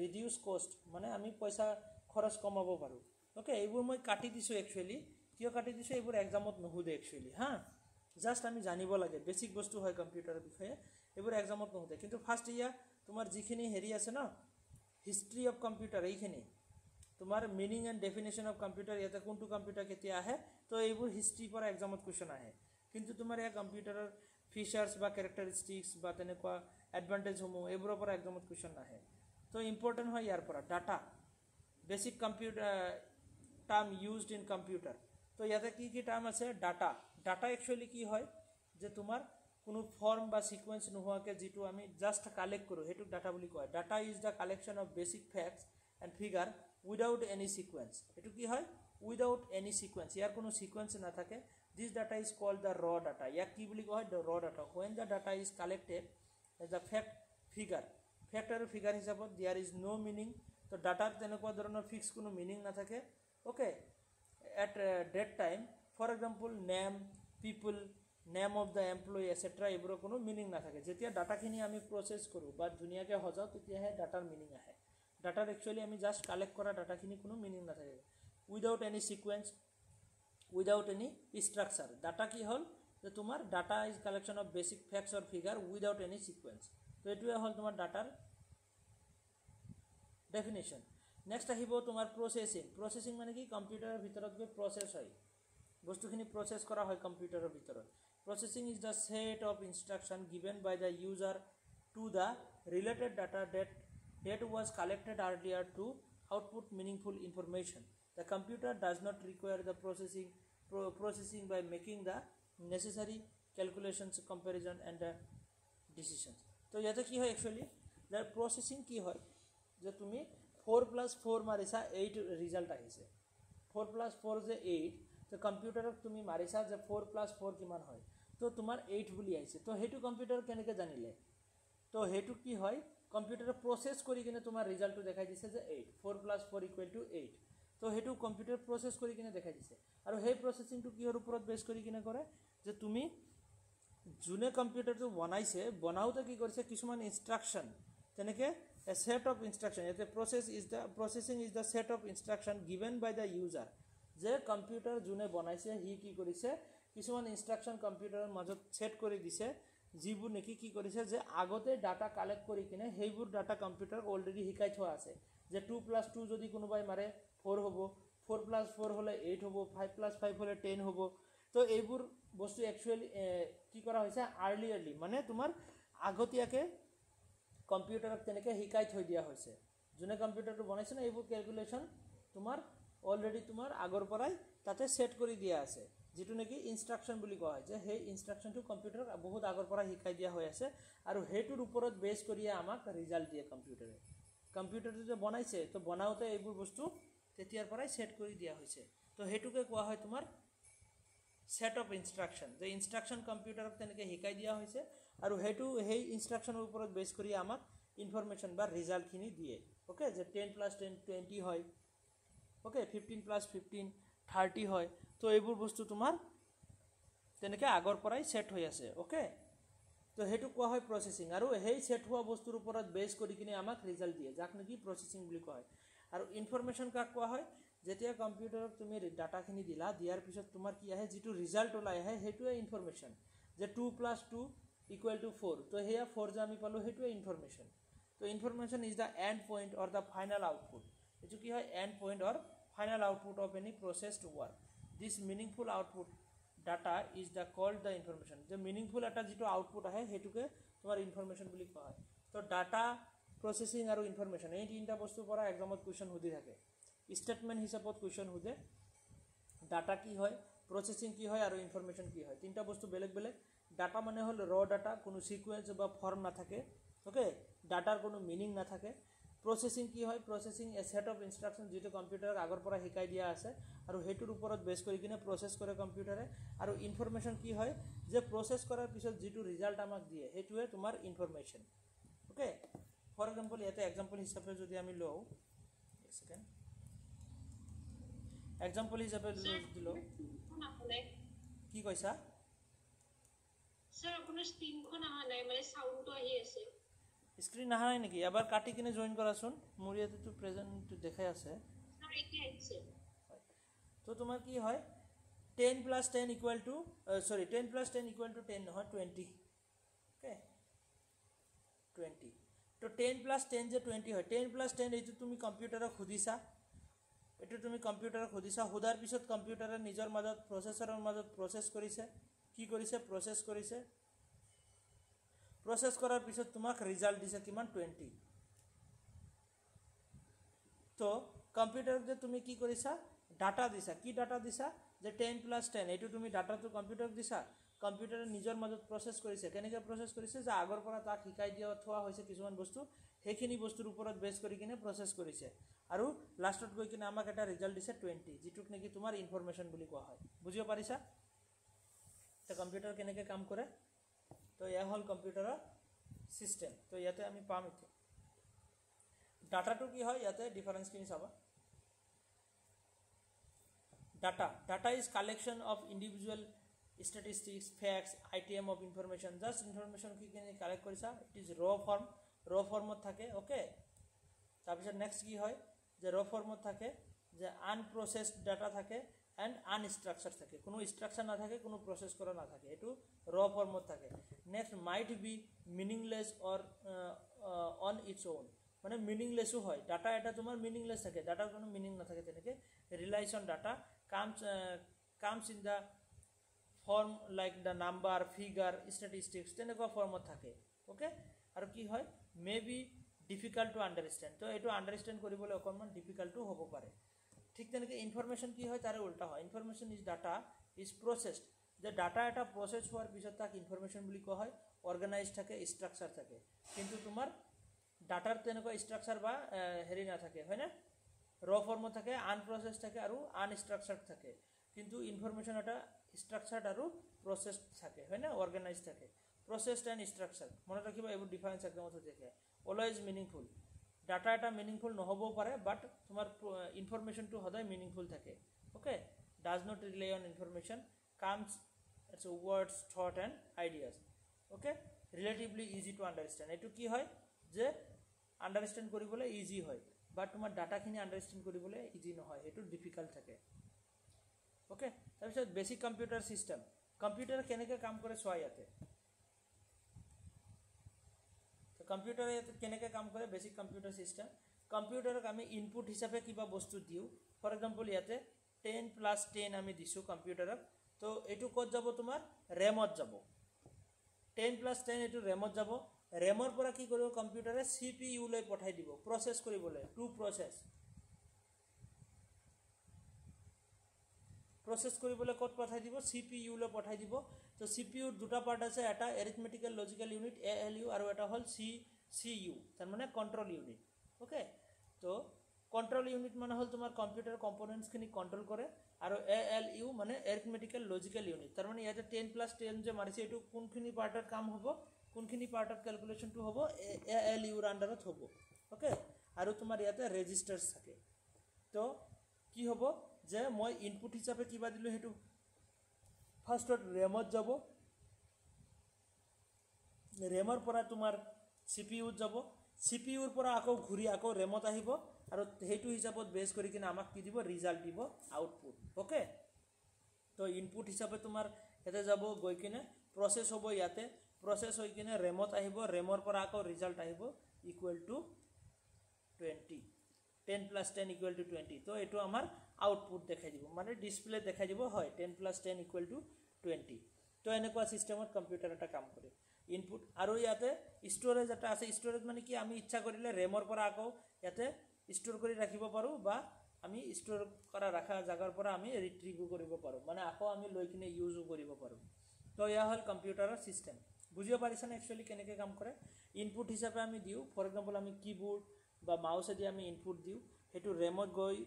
ৰিডিউচ কষ্ট মানে আমি পইচা খৰচ কমাব পাৰোঁ ওকে এইবোৰ মই কাটি দিছোঁ একচুৱেলি কিয় কাটি দিছোঁ এইবোৰ এক্সামত নুসুধে একচুৱেলি হা জাষ্ট আমি জানিব লাগে বেছিক বস্তু হয় কম্পিউটাৰৰ বিষয়ে এইবোৰ এক্সামত নুসুধে কিন্তু ফাৰ্ষ্ট ইয়াৰ তোমাৰ যিখিনি হেৰি আছে ন হিষ্ট্ৰী অফ কম্পিউটাৰ এইখিনি তোমাৰ meaning and definition of computer ইয়াতে কোনটো কম্পিউটাৰ কেতিয়া আহে তো এইবোৰ হিষ্ট্ৰীৰ পৰা এক্সামত কুৱেশ্যন আহে কিন্তু তোমাৰ ইয়াৰ কম্পিউটাৰৰ ফিচাৰ্ছ বা কেৰেক্টাৰিষ্টিক্স বা তেনেকুৱা এডভান্টেজসমূহ এইবোৰৰ পৰা এক্সামত কুৱেশ্যন নাহে তো ইম্পৰ্টেণ্ট হয় ইয়াৰ পৰা data basic computer term used in computer তো ইয়াতে কি টাৰ্ম আছে ডাটা একচুৱেলি কি হয় যে তোমাৰ কোনো ফৰ্ম বা সিকুৱেন্স নোহোৱাকৈ যিটো আমি জাষ্ট কালেক্ট কৰোঁ সেইটোক ডাটা বুলি কয় data is the collection of basic facts and figure without any sequence এইটো কি হয় উইদাউট এনি সিকুৱেন্স ইয়াৰ কোনো সিকুৱেন্স নাথাকে this data is called the raw data ইয়াক কি বুলি কোৱা হয় the raw data when the data is collected as the fact আৰু ফিগাৰ হিচাপত দিয়াৰ ইজ ন' মিনিং তো ডাটাৰ তেনেকুৱা ধৰণৰ ফিক্স কোনো মিনিং নাথাকে okay at date time for example name people name of the employee etcetera এইবোৰৰ কোনো মিনিং নাথাকে যেতিয়া ডাটাখিনি আমি প্ৰচেছ কৰোঁ বা ধুনীয়াকৈ সজাওঁ তেতিয়াহে ডাটাৰ মিনিং আহে ডাটাৰ একচুৱেলি আমি জাষ্ট কালেক্ট কৰা ডাটাখিনি কোনো মিনিং নাথাকে without any sequence without any structure data কি হ'ল যে তোমাৰ data is collection of basic facts or figure without any sequence তো এইটোৱে হ'ল তোমাৰ ডাটাৰ ডেফিনেশ্যন নেক্সট আহিব তোমাৰ প্ৰচেছিং মানে কি কম্পিউটাৰৰ ভিতৰত গৈ প্ৰচেছ হয় বস্তুখিনি প্ৰচেছ কৰা হয় কম্পিউটাৰৰ ভিতৰত processing is the set of instruction given by the user to the related data that was collected earlier to output meaningful information. The computer does not require the processing by making the necessary calculations, comparison and decisions. So yata ki hoy actually the processing ki hoy je tumi 4 plus 4 marisa 8 result ahise 4 plus 4 je 8 to computer tumi marisa je 4 plus 4 kiman hoy to tumar 8 boli ahise to hetu computer keneke janile to hetu ki hoy কম্পিউটাৰে process কৰি কিনে তোমাৰ ৰিজাল্টটো দেখাই দিছে যে 8 4 + 4 = 8 তো সেইটো কম্পিউটাৰ প্ৰচেছ কৰি কিনে দেখাই দিছে আৰু সেই প্ৰচেছিংটো কিহৰ ওপৰত বেছ কৰি কিনে কৰে যে তুমি যোনে কম্পিউটাৰটো বনাইছে বনাওতে কি কৰিছে কিছুমান ইনষ্ট্ৰাকশ্যন তেনেকৈ এ সেট অফ ইনষ্ট্ৰাকশ্যন এতে processing is the set of instruction given by the user যে কম্পিউটাৰ যোনে বনাইছে সি কি কৰিছে কিছুমান ইনষ্ট্ৰাকশ্যন কম্পিউটাৰৰ মাজত সেট কৰি দিছে যিবোৰ নেকি কি কৰিছে যে আগতে ডাটা কালেক্ট কৰি কিনে সেইবোৰ ডাটা কম্পিউটাৰক অলৰেডি শিকাই থোৱা আছে যে 2 + 2 যদি কোনোবাই মাৰে 4 হ'ব 4 + 4 হ'লে 8 হ'ব 5 + 5 হ'লে 10 হ'ব তো এইবোৰ বস্তু একচুৱেলি কি কৰা হৈছে আৰ্লি মানে তোমাৰ আগতীয়াকৈ কম্পিউটাৰক তেনেকৈ শিকাই থৈ দিয়া হৈছে যোনে কম্পিউটাৰটো বনাইছে না এইবোৰ কেলকুলেশ্যন তোমাৰ অলৰেডি তোমাৰ আগৰ পৰাই তাতে সেট কৰি দিয়া আছে যেটো নেকি ইনস্ট্ৰাকশন বুলি কোৱা হয় যে সেই ইনস্ট্ৰাকশনটো কম্পিউটাৰক বহুত আগৰ পৰা শিকাই দিয়া হৈ আছে আৰু হেতুৰ ওপৰত বেছ কৰি আমাক ৰিজাল্ট দিয়ে কম্পিউটাৰে কম্পিউটাৰটো যে বনাইছে তো বনাওতে এইবোৰ বস্তু তেতিয়াৰ পৰাই সেট কৰি দিয়া হৈছে তো হেতুকে কোৱা হয় তোমাৰ set of instruction the instruction কম্পিউটাৰক তেনেকৈ শিকাই দিয়া হৈছে আৰু হেতু সেই ইনস্ট্ৰাকশনৰ ওপৰত বেছ কৰি আমাক ইনফৰমেশন বা ৰিজাল্ট খিনি দিয়ে ওকে যে 10 + 10 20 হয় ওকে 15 + 15 30 হয় তো এইবোৰ বস্তু তোমাৰ তেনেকৈ আগৰ পৰাই সেট হৈ আছে ওকে তো হেতু কোৱা হয় প্ৰসেসিং আৰু সেই সেট হোৱা বস্তুৰ ওপৰত বেছ কৰি কিনে আমাক ৰিজাল্ট দিয়ে যাক নেকি প্ৰসেসিং বুলি কোৱা হয় আৰু ইনফৰমেশন কাক কোৱা হয় যেতিয়া কম্পিউটাৰক তুমি ডাটাখিনি দিলা দিয়াৰ পিছত তোমাৰ কি আহে যেটো ৰিজাল্ট ওলাই আহে হেতুৱে ইনফৰমেশন যে 2 + 2 = 4 তো হেয়া 4 যে আমি পালো হেতুৱে ইনফৰমেশন তো information is the end point or the final output এটো কি হয় end point or final output of any processed work this meaningful output data is the called the information যে মিনিংফুল এটা যেটো আউটপুট আহে হেতুকে তোমাৰ ইনফৰমেশন বুলি কোৱা হয় তো ডাটা প্ৰসেসিং আৰু ইনফৰমেশন এই তিনটা বস্তুৰ পৰা এক্সামত কোৱেশ্চন সুধি থাকে স্টেটমেন্ট হিচাপত কোৱেশ্চন সুধে ডাটা কি হয় প্ৰসেসিং কি হয় আৰু ইনফৰমেশন কি হয় তিনটা বস্তু বেলেগ বেলেগ ডাটা মানে হল ৰ ডাটা কোনো সিকোয়েন্স বা ফৰ্ম না থাকে ওকে ডাটাৰ কোনো মিনিং না থাকে প্ৰসেসিং কি হয় processing A set of instruction যেটো কম্পিউটাৰক আগৰ পৰা শিকাই দিয়া আছে আৰু হেতুৰ ওপৰত বেছ কৰি কিনে প্ৰসেস কৰে কম্পিউটাৰে আৰু ইনফৰমেশন কি হয় যে প্ৰসেস কৰাৰ পিছত যেটো ৰিজাল্ট আমাক দিয়ে হেতুৱে তোমাৰ ইনফৰমেশন ওকে ফৰ এক্সাম্পল ইয়াতে এক্সাম্পল হিচাপে যদি আমি লও এক সেকেন্ড এক্সাম্পল হিচাপে দিলো কি কৈছা স্যার আপোনাৰ স্ক্ৰীনখন অহা নাই মানে সাউন্ডটো আহি আছে স্ক্ৰীন অহা নাই নেকি এবাৰ কাটি কিনে জয়েন কৰাচোন মোৰ ইয়াতে তো প্ৰেজেন্ট দেখাই আছে স্যাৰ এতিয়া আহিছে তো তোমাৰ কি হয় 10 + 10 = সরি 10 + 10 = 10 নহয় 20 ওকে 20 তো 10 + 10 যে 20 হয় 10 + 10 এইটো তুমি কম্পিউটাৰক খুদিছা এটো তুমি কম্পিউটাৰক খুদিছা হুদাৰ পিছত কম্পিউটাৰে নিজৰ মাজত প্ৰসেসৰৰ মাজত প্ৰসেস কৰিছে কি কৰিছে প্ৰসেস কৰিছে প্ৰসেস কৰাৰ পিছত তোমাক ৰিজাল্ট দিছে কিমান 20 তো কম্পিউটাৰক যে তুমি কি কৰিছা ডাটা দিছা কি ডাটা দিছা যে 10 + 10 এইটো তুমি ডাটাটো কম্পিউটাৰক দিছা কম্পিউটাৰে নিজৰ মাজত প্ৰসেস কৰিছে কেনেকৈ প্ৰসেস কৰিছে যে আগৰ পৰা তাক শিকাই দিয়া থোৱা হৈছে কিছুমান বস্তু হেখিনি বস্তুৰ ওপৰত বেছ কৰি কিনে প্ৰসেস কৰিছে আৰু লাষ্টত গৈ কিনে আমাক এটা ৰিজাল্ট দিছে 20 যেটোক নেকি তোমাৰ ইনফৰমেশন বুলি কোৱা হয় বুজিব পাৰিছা তো কম্পিউটাৰ কেনেকৈ কাম কৰে তো এয়া হল কম্পিউটাৰৰ সিস্টেম তো ইয়াতে আমি পাম এতিয়া ডাটাটো কি হয় ইয়াতে ডিফারেন্স কিনি চাবা data is collection of individual statistics facts item of information just information কি কেনে কালেক্ট কৰিছা it is raw form থাকে ওকে তাৰপিছত নেক্সট কি হয় যে raw form থাকে যে unprocessed data থাকে and unstructured থাকে কোনো স্ট্রাকচার না থাকে কোনো প্রসেস করা না থাকে এটো raw form থাকে next might be meaningless or on its own মানে মিনিংলেসও হয় ডাটা এটা তোমার মিনিংলেস থাকে ডাটার কোনো মিনিং না থাকে তেনেকে realise on data comes in the form like the number figure statistics তেনেকুৱা ফৰ্মত থাকে ওকে আৰু কি হয় মে বি ডিফিকাল্ট টু আন্ডাৰষ্টেণ্ড তো এইটো আন্ডাৰষ্টেণ্ড কৰিবলৈ অকণমান ডিফিকাল্টো হ'ব পাৰে ঠিক তেনেকৈ ইনফৰমেশন কি হয় তাৰে উল্টা হয় ইনফৰমেশন ইজ ডাটা ইজ প্ৰসেসড যে ডাটা এটা প্ৰসেস হোৱাৰ পিছত তাক ইনফৰমেশন বুলি কোৱা হয় অৰ্গানাইজ থাকে স্ট্ৰাকচাৰ থাকে কিন্তু তোমাৰ ডাটাৰ তেনেকুৱা স্ট্ৰাকচাৰ বা হেৰি না থাকে হয় না ৰ ফৰ্মত থাকে আনপ্ৰসেসড থাকে আৰু আনস্ট্ৰাকচাৰ্ড থাকে কিন্তু ইনফৰমেশন এটা স্ট্ৰাকচাৰ্ড আৰু প্ৰসেসড থাকে হয় না অৰ্গানাইজ থাকে প্ৰসেসড এন্ড স্ট্ৰাকচাৰ মনে ৰাখিবা এইবোৰ ডিফাৰেন্স একদমত থাকে অলওয়েজ মিনিংফুল ডাটা এটা মিনিংফুল নহবও পাৰে বাট তোমাৰ ইনফৰমেশনটো সদায় মিনিংফুল থাকে okay does not rely on information comes its words thought and ideas okay relatively easy to understand এটো কি হয় যে আন্ডাৰস্ট্যান্ড কৰিবলৈ ইজি হয় বাট তোমাৰ ডাটাখিনি আন্ডাৰস্ট্যান্ড কৰিবলৈ ইজি নহয় এটো ডিফিকাল্ট থাকে ওকে তাৰপিছত বেসিক কম্পিউটাৰ সিস্টেম কম্পিউটাৰ কেনেকৈ কাম কৰে চোৱা ইয়াতে তো কম্পিউটাৰ ইয়াতে কেনেকৈ কাম কৰে বেসিক কম্পিউটাৰ সিস্টেম কম্পিউটাৰক আমি ইনপুট হিচাপে কিবা বস্তু দিও ফৰ এক্সাম্পল ইয়াতে 10 + 10 আমি দিছো কম্পিউটাৰক তো এটো ক'ত যাব তোমাৰ ৰেমত যাব 10+10 এইটো ৰেমত যাব ৰেমৰ পৰা কি কৰিব কম্পিউটাৰে CPU লৈ পঠাই দিব প্ৰসেস কৰিবলৈ টু প্ৰসেস কৰিবলৈ ক'ত পঠাই দিব CPU লৈ পঠাই দিব তো CPU দুটা পাৰ্ট আছে এটা এৰিথমেটিকেল লজিকেল ইউনিট ALU আৰু এটা হ'ল CU তাৰ মানে কন্ট্ৰোল ইউনিট ওকে তো কন্ট্ৰোল ইউনিট মানে হ'ল তোমাৰ কম্পিউটাৰ কম্পোনেন্টস খিনি কন্ট্ৰোল কৰে আৰু ALU মানে এৰিথমেটিকেল লজিকেল ইউনিট তাৰ মানে ইয়াতে 10+10 যে মাৰিছে এটো কোনখিনি পাৰ্টৰ কাম হ'ব কোনখিনি পাৰ্টৰ ক্যালকুলেশনটো হ'ব ALU ৰ আন্ডাৰত হ'ব ওকে আৰু তোমাৰ ইয়াতে ৰেজিষ্টাৰ্স থাকে তো কি হ'ব যে মই ইনপুট হিচাপে কিবা দিলো হেতু ফাৰ্স্টত ৰেমত যাব ৰেমৰ পৰা তোমাৰ CPU যাব CPU ৰ পৰা আকৌ ঘূৰি আকৌ ৰেমত আহিব আৰু হেতু হিচাপত বেস কৰি কিনে আমাক কি দিব ৰিজাল্ট দিব আউটপুট ওকে তো ইনপুট হিচাপে তোমাৰ এতে যাব গৈ কিনে প্ৰসেস হ'ব ইয়াতে প্ৰসেস হৈ কিনে ৰেমত আহিব ৰেমৰ পৰা আকৌ ৰিজাল্ট আহিব ইকুৱেল টু 20 10+10 equal to 20 তো এটো আমাৰ আউটপুট দেখাই দিব মানে ডিসপ্লে দেখাই দিব হয় 10+10 equal to 20 তো এনেকুৱা সিস্টেমত কম্পিউটাৰ এটা কাম কৰে ইনপুট আৰু ইয়াতে ষ্টৰেজ এটা আছে ষ্টৰেজ মানে কি আমি ইচ্ছা কৰিলে ৰেমৰ পৰা আকৌ ইয়াতে ষ্টৰ কৰি ৰাখিব পাৰো বা আমি ষ্টৰ কৰা ৰাখা জাগাৰ পৰা আমি ৰিট্ৰিভ কৰিব পাৰো মানে আকৌ আমি লৈ কিনে ইউজ কৰিব পাৰো তো ইয়া হল কম্পিউটাৰৰ সিস্টেম বুজিব পাৰিছানে একচুয়ালি কেনেকৈ কাম কৰে ইনপুট হিচাপে আমি দিও ফৰ এক্সাম্পল আমি কিবোৰ্ড বা মাউসে দি আমি ইনপুট দিও হেতু ৰেমত গৈ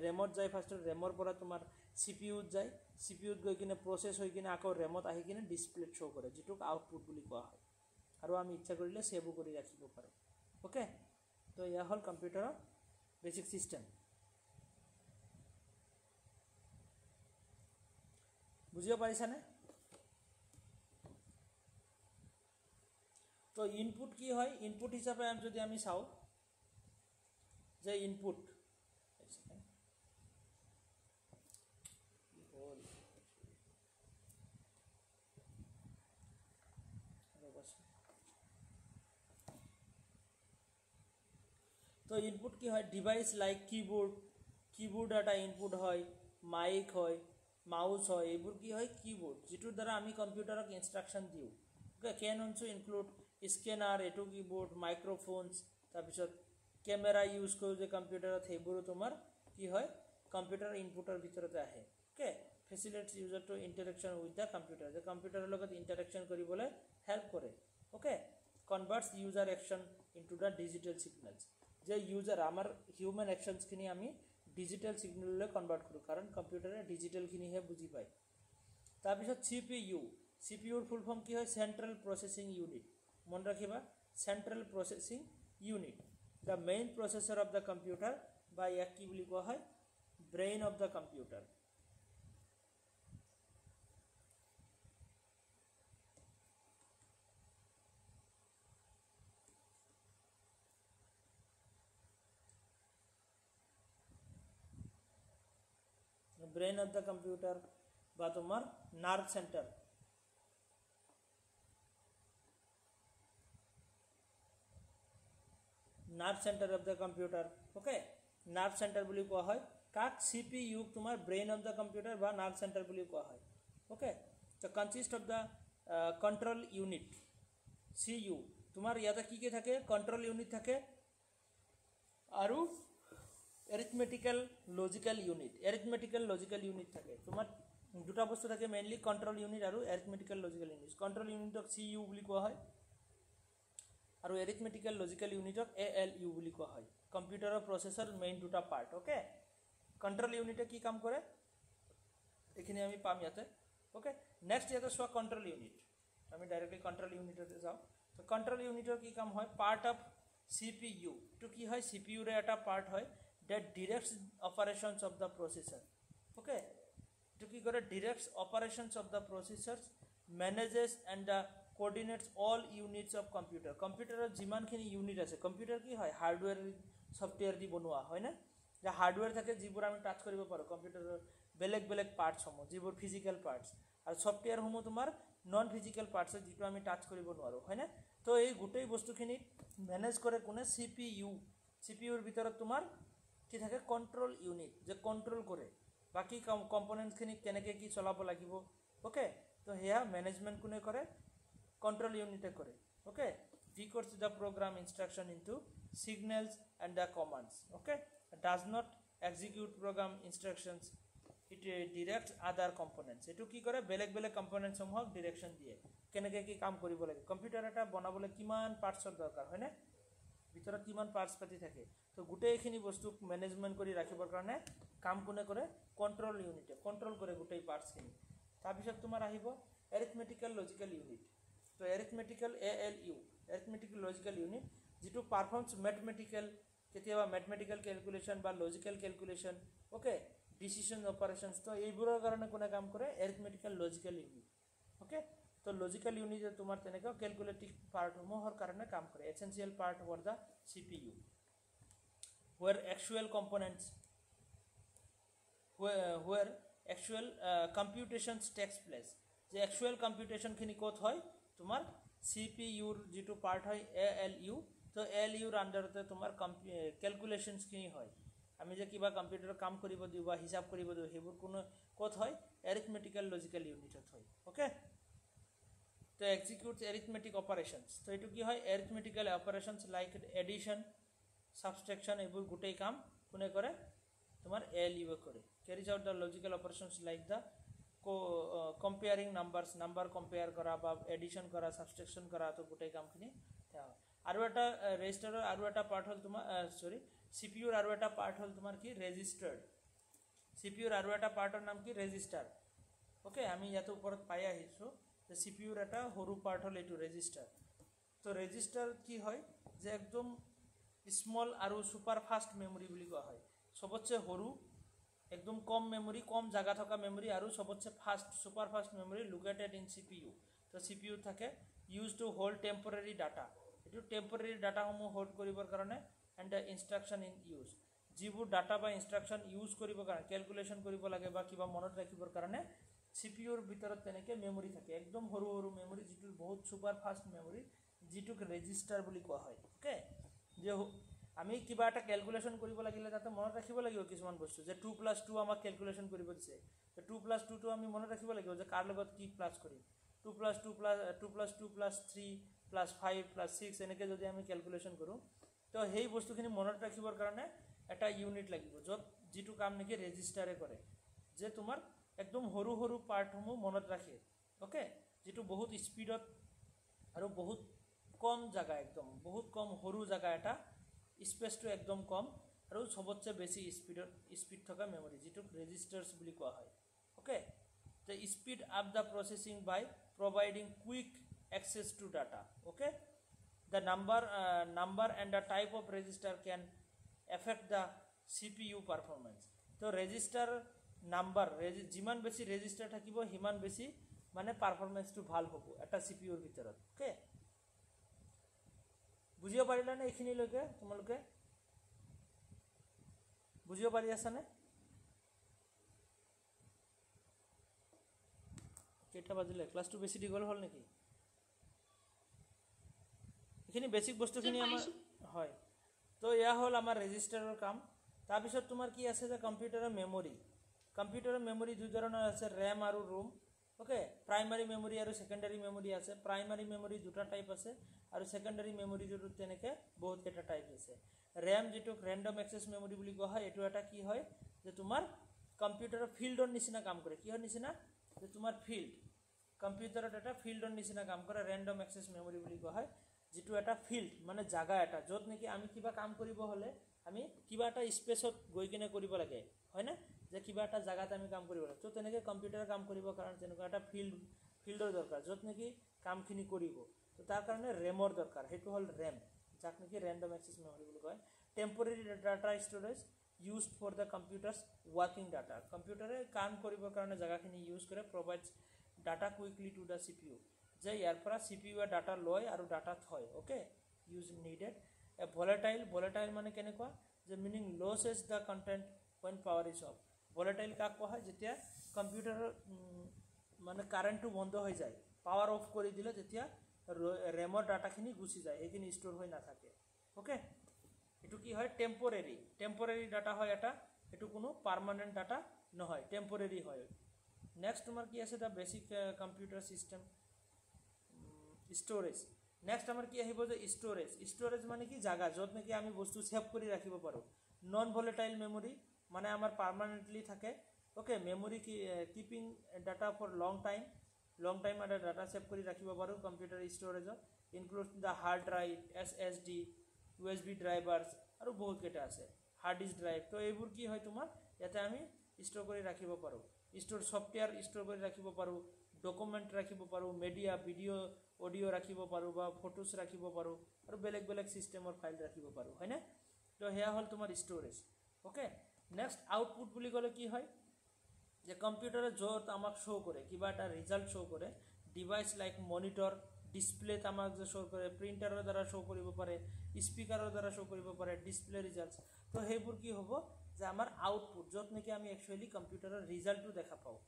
ৰেমত যাই ফাৰ্স্ট ৰেমৰ পৰা তোমাৰ CPU যায় CPU গৈ কিনে প্ৰসেস হৈ কিনে আকৌ ৰেমত আহি কিনে ডিসপ্লে শো কৰে যেটুক আউটপুট বুলি কোৱা হয় আৰু আমি ইচ্ছা কৰিলে সেভ কৰি ৰাখিব পাৰো ওকে তো ইয়া হল কম্পিউটাৰৰ বেসিক সিস্টেম বুজিব পাৰিছানে তো ইনপুট কি হয় ইনপুট হিচাপে যদি আমি চাও যে ইনপুট তো ইনপুট কি হয় ডিভাইস লাইক কিবোর্ড এটা ইনপুট হয় মাইক হয় মাউস হয় এবোৰ কি হয় কিবোৰ্ড যেটোৰ দ্বাৰা আমি কম্পিউটাৰক ইনস্ট্ৰাকশন দিও okay can also include scanner এটো কিবোৰ্ড মাইক্ৰোফোনস তাৰপিছত ক্যামেৰা ইউজ কৰি যে কম্পিউটাৰত হেবোৰ তোমাৰ কি হয় কম্পিউটাৰ ইনপুটৰ ভিতৰতে আহে okay facilitates user to interaction with the computer যে কম্পিউটাৰৰ লগত ইন্টাৰেকশন কৰিবলৈ হেল্প কৰে okay converts user action into the digital signals যে ইউজাৰ আমাৰ হিউম্যান অ্যাকশনস খিনি আমি ডিজিটাল সিগন্যাললৈ কনভাৰ্ট কৰো কাৰণ কম্পিউটাৰে ডিজিটাল খিনি হে বুজি পায় তাৰপিছত CPU ৰ ফুল ফৰ্ম কি হয় সেন্ট্ৰাল প্ৰসেসিং ইউনিট মন ৰাখিবা central processing unit the main processor of the computer by ইয়াক কি বুলি কোৱা হয় brain of the computer brain of the computer বা তোমার nerve center nerve center of the computer okay nerve center বুলি কোৱা হয় কাক CPU তোমাৰ brain of the computer বা nerve center বুলি কোৱা হয় okay so consist of the control unit CU তোমাৰ ইয়াতে কি কি থাকে control unit থাকে আৰু arithmetical logical unit থাকে তোমাৰ দুটা বস্তু থাকে মেইনলি control unit আৰু arithmetical logical unit control unitক CU বুলি কোৱা হয় আৰু arithmetical logical unitক ALU বুলি কোৱা হয় কম্পিউটাৰৰ প্ৰসেসৰ মেইন দুটা পাৰ্ট ওকে কন্ট্ৰোল ইউনিটে কি কাম কৰে এখিনি আমি পাম ইয়াতে ওকে নেক্সট ইয়াতে সোয়া কন্ট্ৰোল ইউনিট আমি ডাইৰেক্টলি কন্ট্ৰোল ইউনিটতে যাও তো কন্ট্ৰোল ইউনিটৰ কি কাম হয় পাৰ্ট অফ CPU তো কি হয় CPU ৰে এটা পাৰ্ট হয় that directs operations of the processor okay to ki kore directs operations of the processors manages and coordinates all units of computer jiman khini unit ase computer ki hoy hardware software di bonwa hoy na je hardware thake jibur ami touch koribo paro computer beleg parts homo jibur physical parts are software Homo তোমার non physical parts যেটো আমি touch কৰিব নোৱাৰো হয় না তো এই গোটেই বস্তুখিনি ম্যানেজ কৰে কোনে CPU ৰ ভিতৰত তোমাৰ কি থাকে কন্ট্ৰোল ইউনিট যে কন্ট্ৰোল কৰে বাকি কম্পোনেন্টস খিনি কেনেকৈ কি চলাব লাগিব ওকে তো হেয়া ম্যানেজমেন্ট কোনে কৰে কন্ট্রোল ইউনিটে করে। Okay, decodes the program instruction into signals and the commands. Okay, does not execute program instructions, it directs other components. এটু কি কৰে বেলেগ বেলেগ কম্পোনেন্ট সমূহক ডিৰেকশন দিয়ে কেনেকৈ কি কাম কৰিব লাগে। কম্পিউটাৰ এটা বনাবলৈ কিমান পাৰ্টছৰ দৰকাৰ হয়নে, ভিতৰত কিমান পাৰ্টছ পাতি থাকে। তো গোটেইখিনি বস্তু মেনেজমেণ্ট কৰি ৰাখিবৰ কাৰণে কাম কোনে কৰে, কণ্ট্ৰল ইউনিটে কণ্ট্ৰল কৰে গোটেই পাৰ্টছখিনি। তাৰপিছত তোমাৰ আহিব এৰিথমেটিকেল লজিকেল ইউনিট। তো arithmetical ALU arithmetical logical unit যিটো পাৰফৰ্মছ মেথমেটিকেল, কেতিয়াবা মেথমেটিকেল কেলকুলেশ্যন বা logical calculation, okay, decision operations, তো এইবোৰৰ কাৰণে কোনে কাম কৰে, এৰিথমেটিকেল লজিকেল ইউনিট। অ'কে, তো লজিকেল ইউনিটে তোমাৰ তেনেকৈ কেলকুলেটিভ পাৰ্টসমূহৰ কাৰণে কাম কৰে। Essential part for the CPU where actual components where actual computations takes place। যে একচুৱেল কম্পিউটেশ্যনখিনি ক'ত হয়, তোমাৰ CPUৰ যিটো পাৰ্ট হয় ALU, তো ALUৰ আণ্ডাৰতে তোমাৰ কেলকুলেশ্যনছখিনি হয়। আমি যে কিবা কম্পিউটাৰত কাম কৰিব দিওঁ বা হিচাপ কৰিব দিওঁ সেইবোৰ কোনো ক'ত হয়, এৰিথমেটিকেল লজিকেল ইউনিটত হয়। অ'কে, তো এক্সিকিউটছ এৰিথমেটিক অপাৰেশ্যনছ। তো এইটো কি হয়, এৰিথমেটিকেল অপাৰেশ্যনছ লাইক এডিশ্যন সাবট্ৰেকশ্যন, এইবোৰ গোটেই কাম কোনে কৰে, তোমাৰ ALU কৰে। Carries out the logical operations like the comparing numbers, number compare কৰা বা এডিশ্যন কৰা, সাবট্ৰেকশ্যন কৰা, তো গোটেই কামখিনি হয়। আৰু এটা ৰেজিষ্টাৰৰ আৰু এটা পাৰ্ট হ'ল তোমাৰ CPUৰ আৰু এটা পাৰ্ট হ'ল তোমাৰ কি, ৰেজিষ্টাৰ। CPUৰ আৰু এটা পাৰ্টৰ নাম কি, ৰেজিষ্টাৰ। অ'কে, আমি ইয়াতে ওপৰত পাই আহিছোঁ যে CPUৰ এটা সৰু পাৰ্ট হ'ল এইটো ৰেজিষ্টাৰ। তো ৰেজিষ্টাৰ কি হয়, যে একদম স্মল আৰু ছুপাৰ ফাষ্ট মেমৰি বুলি কোৱা হয়। সবতছে সৰু, একদম কম মেমৰি, কম জাগা থকা মেমৰি, আৰু সবতছে fast super fast memory located in CPU। তো CPU থাকে use to hold temporary data. এইটো টেম্পৰেৰী ডাটাসমূহ হোল্ড কৰিবৰ কাৰণে and the instruction in use, যিবোৰ ডাটা বা ইনষ্ট্ৰাকশ্যন ইউজ কৰিবৰ কাৰণে, কেলকুলেশ্যন কৰিব লাগে বা কিবা মনত ৰাখিবৰ কাৰণে CPUৰ ভিতৰত তেনেকৈ মেমৰি থাকে, একদম সৰু সৰু মেমৰি, যিটো বহুত ছুপাৰ ফাষ্ট মেমৰি, যিটোক ৰেজিষ্টাৰ বুলি কোৱা হয়। অ'কে, যে আমি কিবা এটা কেলকুলেশ্যন কৰিব লাগিলে তাতে মনত ৰাখিব লাগিব কিছুমান বস্তু, যে 2+2 আমাক কেলকুলেশ্যন কৰিব দিছে, 2+2টো আমি মনত ৰাখিব লাগিব যে কাৰ লগত কি প্লাছ কৰিম। 2+2+3+5+6 এনেকৈ যদি আমি কেলকুলেশ্যন কৰোঁ, তো সেই বস্তুখিনি মনত ৰাখিবৰ কাৰণে এটা ইউনিট লাগিব, য'ত যিটো কাম নেকি ৰেজিষ্টাৰে কৰে, যে তোমাৰ একদম সৰু সৰু পাৰ্টসমূহ মনত ৰাখে। অ'কে, যিটো বহুত স্পীডত আৰু বহুত কম জাগা, একদম বহুত কম সৰু জাগা এটা, স্পেচটো একদম কম আৰু সবতছে বেছি স্পীড থকা মেমৰি, যিটোক ৰেজিষ্টাৰ্ছ বুলি কোৱা হয়। অ'কে, তো speed up the processing by providing quick access to data. Okay, the number and the type of register can affect the CPU performance. তো ৰেজিষ্টাৰ নাম্বাৰ, যিমান বেছি ৰেজিষ্টাৰ থাকিব সিমান বেছি মানে পাৰফৰ্মেঞ্চটো ভাল হ'ব এটা CPUৰ ভিতৰত। অ'কে, বুজিব পাৰিলানে এইখিনিলৈকে, তোমালোকে বুজিব পাৰি আছানে? কেইটা বাজিলে, ক্লাছটো বেছি দীঘল হ'ল নেকি? এইখিনি বেছিক বস্তুখিনি আমাৰ হয়। তো এয়া হ'ল আমাৰ ৰেজিষ্টাৰৰ কাম। তাৰপিছত তোমাৰ কি আছে, যে কম্পিউটাৰৰ মেমৰি দুই ধৰণৰ আছে, ৰেম আৰু ৰোম। অ'কে, প্ৰাইমাৰী মেমৰি আৰু ছেকেণ্ডাৰী মেমৰি আছে। প্ৰাইমাৰী মেমৰি দুটা টাইপ আছে আৰু ছেকেণ্ডাৰী মেমৰি যিটো তেনেকৈ বহুতকেইটা টাইপ আছে। ৰেম, যিটোক ৰেণ্ডম এক্সেছ মেমৰি বুলি কোৱা হয়, এইটো এটা কি হয়, যে তোমাৰ কম্পিউটাৰৰ ফিল্ডৰ নিচিনা কাম কৰে। কিহৰ নিচিনা, যে তোমাৰ কম্পিউটাৰত এটা ফিল্ডৰ নিচিনা কাম কৰে, ৰেণ্ডম এক্সেছ মেমৰি বুলি কোৱা হয়। যিটো এটা ফিল্ড মানে জাগা এটা, য'ত নেকি আমি কিবা কাম কৰিব হ'লে আমি কিবা এটা স্পেচত গৈ কিনে কৰিব লাগে, হয়নে, যে কিবা এটা জাগাত আমি কাম কৰিব লাগে। তো তেনেকৈ কম্পিউটাৰে কাম কৰিবৰ কাৰণে তেনেকুৱা এটা ফিল্ডৰ দৰকাৰ, য'ত নেকি কামখিনি কৰিব। তো তাৰ কাৰণে ৰেমৰ দৰকাৰ, সেইটো হ'ল ৰেম, যাক নেকি ৰেণ্ডম এক্সেছ মেমৰি বুলি কয়। Temporary data storage used for the computer's working data. কম্পিউটাৰে কাম কৰিবৰ কাৰণে জেগাখিনি ইউজ কৰে, provides data quickly to the CPU, যে ইয়াৰ পৰা CPUৱে ডাটা লয় আৰু ডাটা থয়। Okay, use needed. ভলেটাইল মানে কেনেকুৱা, যে meaning লছেছ the content when power is of. Volatile কাক কোৱা হয়, যেতিয়া কম্পিউটাৰৰ মানে কাৰেণ্টটো বন্ধ হৈ যায়, পাৱাৰ অফ কৰি দিলে তেতিয়া ৰেমৰ ডাটাখিনি গুচি যায়, সেইখিনি ষ্ট'ৰ হৈ নাথাকে। অ'কে, এইটো কি হয়, টেম্পৰেৰী ডাটা হয় এটা, এইটো কোনো পাৰ্মানেণ্ট ডাটা নহয়, টেম্পৰেৰী হয়। নেক্সট তোমাৰ কি আছে, the basic computer system. Storage next আমাৰ কি আহিব যে ষ্ট'ৰেজ মানে কি জাগা য'ত নেকি আমি বস্তু ছেভ কৰি ৰাখিব পাৰোঁ নন ভলেটাইল মেমৰি মানে আমাৰ পাৰ্মানেণ্টলি থাকে okay memory keeping data for long time এটা ডাটা ছেভ কৰি ৰাখিব পাৰোঁ কম্পিউটাৰ ষ্ট'ৰেজত include the hard drive SSD USB drivers আৰু বহুতকেইটা আছে হাৰ্ড ডিস্ক ড্ৰাইভ তো এইবোৰ কি হয় তোমাৰ ইয়াতে আমি ষ্ট'ৰ কৰি ৰাখিব পাৰোঁ ছফ্টৱেৰ ষ্ট'ৰ কৰি ৰাখিব পাৰোঁ ডকুমেণ্ট ৰাখিব পাৰোঁ মিডিয়া ভিডিঅ' অডিঅ' ৰাখিব পাৰোঁ বা ফটোজ ৰাখিব পাৰোঁ আৰু বেলেগ ছিষ্টেমৰ ফাইল ৰাখিব পাৰোঁ হয়নে তো সেয়া হ'ল তোমাৰ ষ্ট'ৰেজ অ'কে নেক্সট আউটপুট বুলি ক'লে কি হয় যে কম্পিউটাৰে য'ত আমাক শ্ব' কৰে কিবা এটা ৰিজাল্ট শ্ব' কৰে ডিভাইচ লাইক মনিটৰ ডিছপ্লেত আমাক যে শ্ব' কৰে প্ৰিণ্টাৰৰ দ্বাৰা শ্ব' কৰিব পাৰে স্পীকাৰৰ দ্বাৰা শ্ব' কৰিব পাৰে ডিছপ্লে ৰিজাল্টছ তো সেইবোৰ কি হ'ব যে আমাৰ আউটপুট য'ত নেকি আমি একচুৱেলি কম্পিউটাৰৰ ৰিজাল্টটো দেখা পাওঁ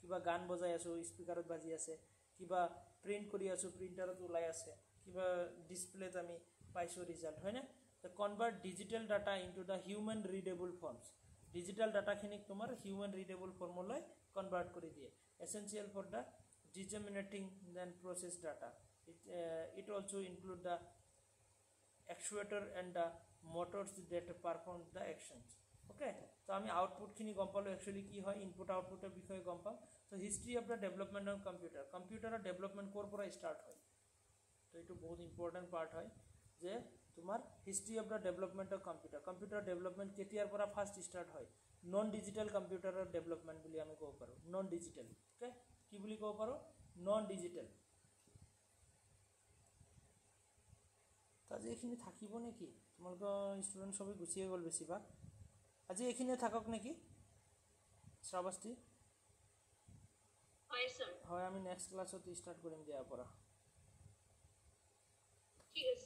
কিবা গান বজাই আছোঁ স্পীকাৰত বাজি আছে কিবা প্ৰিণ্ট কৰি আছোঁ প্ৰিণ্টাৰত ওলাই আছে কিবা ডিছপ্লেত আমি পাইছোঁ ৰিজাল্ট হয়নে তো convert digital data into the human readable forms digital ডাটাখিনিক তোমাৰ হিউমেন ৰিডেবল ফৰ্মলৈ কনভাৰ্ট কৰি দিয়ে essential for the disseminating then process data it also' include the actuator and the motors that perform the actions okay so আমি আউটপুটখিনি গম পালোঁ actually কি হয় ইনপুট আউটপুটৰ বিষয়ে গম পাম তো history of the development of কম্পিউটাৰৰ ডেভেলপমেণ্ট ক'ৰ পৰা ষ্টাৰ্ট হয় তো এইটো বহুত ইম্পৰ্টেণ্ট পাৰ্ট হয় যে তোমাৰ history of the development of computer development কেতিয়াৰ পৰা ফাৰ্ষ্ট ষ্টাৰ্ট হয় নন ডিজিটেল কম্পিউটাৰৰ ডেভেলপমেণ্ট বুলি আমি ক'ব পাৰোঁ নন ডিজিটেল অ'কে কি বুলি ক'ব পাৰোঁ নন ডিজিটেল আজি এইখিনি থাকিব নেকি তোমালোকৰ ষ্টুডেণ্ট সবেই গুচিয়ে গ'ল বেছিভাগ আজি এইখিনিয়ে থাকক নেকি শ্ৰাৱস্তি হয় স্যাৰ হয় আমি নেক্সট ক্লাছত ষ্টাৰ্ট কৰিম দিয়াৰ পৰা ঠিক আছে